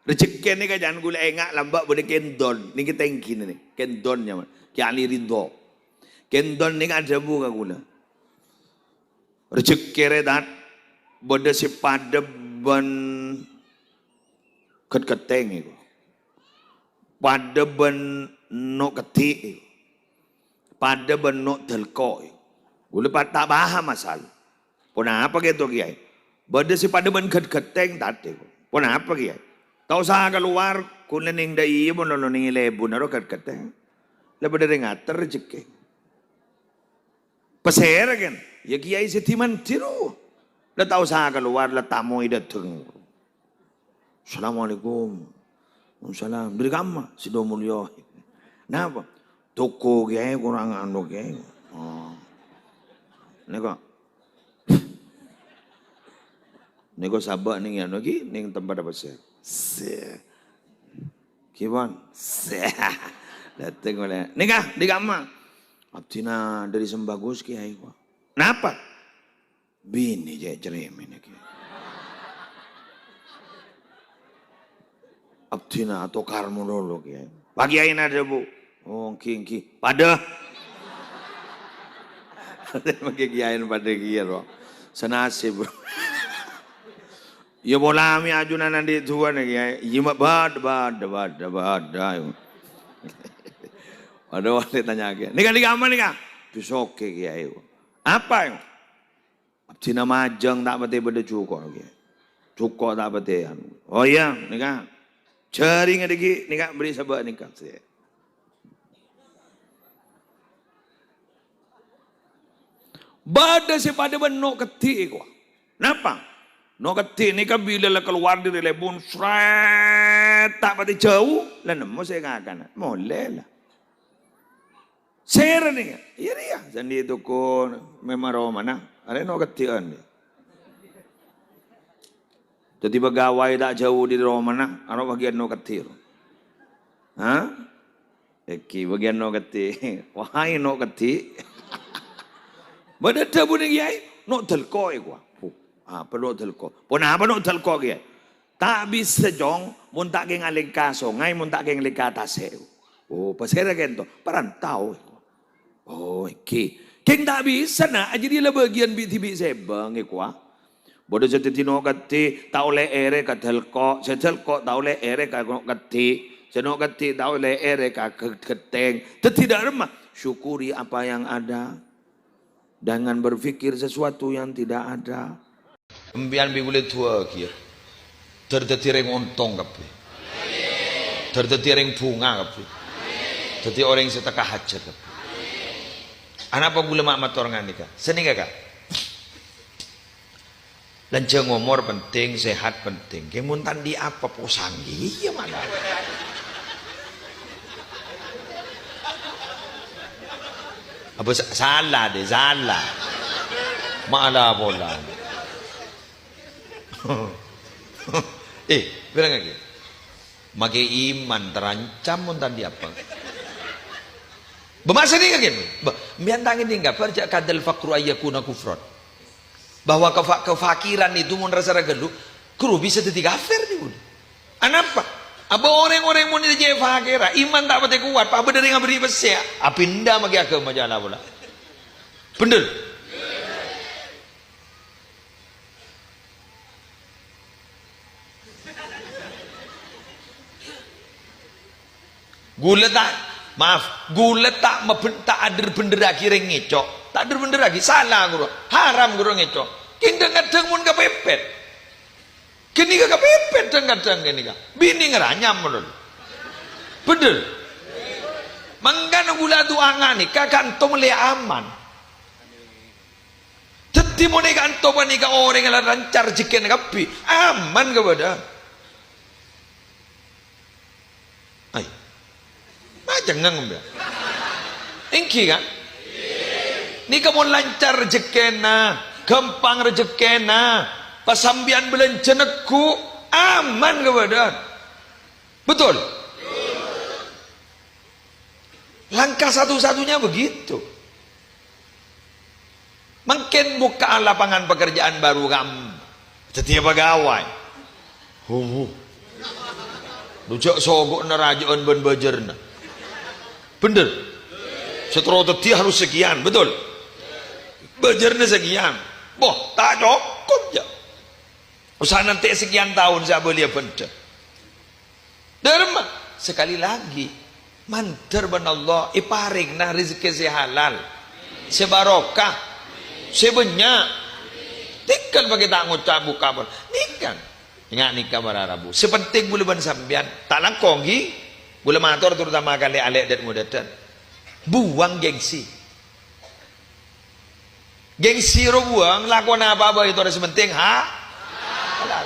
Rezeki ni kan jangan gula engak lambak boleh kendon. Ni kita yang kini ni. Kendonnya man. Ki Ali Ridho. Kendon ni kan ada buka gula. Rezeki redat boleh si pada ben keteng itu. Pada ben no ketik. Pada ben no telko. Gula tak paham masalah. Pun apa gitu kiai? Boleh si pada ben keteng tadi. Pun apa kiai? Tahu sah keluar kulening dai pun lalu ning lebu naro kat lebu dari ngater rezeki peser kan ya kiai setiman tiru la tahu sah keluar la tamu dateng assalamualaikum salam dari kamma sido mulyo napa toko kiai kurang anu kiai Nego sabak ning anu ki ning tempat apa sih Kibon, datang oleh nikah di kamar. Abdina dari sembagus kiai gua. Kenapa? Bini je cermin kiai. Abdina atau karmu dulu kiai. Pagi ain ada bu. Oh ki. Pada. Pakai kiai pada kiai bro. Senasib bro. Ya bola mi ajunan nanti tua nih ya, iya bad. Ada wali tanya ke, nikah apa nikah? Besok ke kiai. Apa yang? Cina majang tak bete beda cukup kiai. Cukup tak bete. Oh iya nikah. Cering ada ki nikah beri sabar nikah saya. Bada si pada benok ketik kok. Kenapa? No ketik ni kan bila lah keluar dari lebun seret tak pati jauh lah nemu saya ngakan boleh lah share ni iya dia jadi itu ko memang romana ada no ketikan dia jadi pegawai tak jauh di romana ada bagian no ketir bagian no ketik wahai no ketik badada bunyi kiai no telkoi gua perlu telko. Pun apa nak telko ke? Tak bisa jong, mun tak geng alika songai, mun tak geng alika taseu. Oh, pasal kan tu, perantau. Oh, ki. Geng tak bisa nak, jadi lah bagian biti sebang ikwa. Bodoh jadi tino kati, tak oleh ere kat telko, setelko tak oleh ere kat kati, senok kati tak oleh ere kat keteng. Tidak remah. Syukuri apa yang ada, jangan berfikir sesuatu yang tidak ada. Embian bigulit tua kia, terdetireng ontong kapi, terdetireng bunga kapi, terdetir orang setakah hajat kapi. Anak apa gula mak mator ngani ka, seni kak? Lanceng umur penting, sehat penting. Kemuntan di apa posanggi, iya mana? Apa salah deh, salah. Malah bola. Bilang lagi. Makai iman terancam mun tadi apa? Bermaksud ni kan? Biar tangin tinggal perjak kadal fakru ayyakuna kufran. Bahwa kefakiran itu mun rasa ragu, kru bisa jadi kafir ni. Kenapa? Apa orang-orang mun jadi fakira, iman tak pati kuat, apa dari ngaberi besya, apinda magi agama jala bola. Bener? Gula tak, maaf, gula tak ada bener lagi orang ngecok, tak ada bener lagi, salah guru, haram guru ngecok. Kita kadang mun kepepet, kini kepepet kadang kini bini ngeranyam menurut, bener. Mangkana gula tu angani, kakanto mele aman. Teti mo ni kanto pa ni ka orang yang lancar jiken kapi, aman kepada. Jangan ngombe. Engki kan? Ni kamu lancar rezekena, gampang rezekena, pasambian belenceneku, aman kepada. Betul? Langkah satu-satunya begitu. Mungkin buka lapangan pekerjaan baru kamu. Setiap pegawai. Rujak sogok nerajaan ben bajerna. Bener. Setelah tadi harus sekian, betul. Bajerna sekian. Boh, tak cukup ya. Usah nanti sekian tahun saya boleh bener. Derma sekali lagi mantar ben Allah iparing nah rezeki si halal, sebarokah, sebanyak. Tikan bagi tak ngucap buka pun. Nikan. Ingat nikah bararabu. Sepenting boleh ban sambian. Tak langkongi. Boleh matur terutama kali alek dan mudatan. Buang gengsi. Gengsi ro buang. Lakukan apa-apa itu ada sepenting. Halal.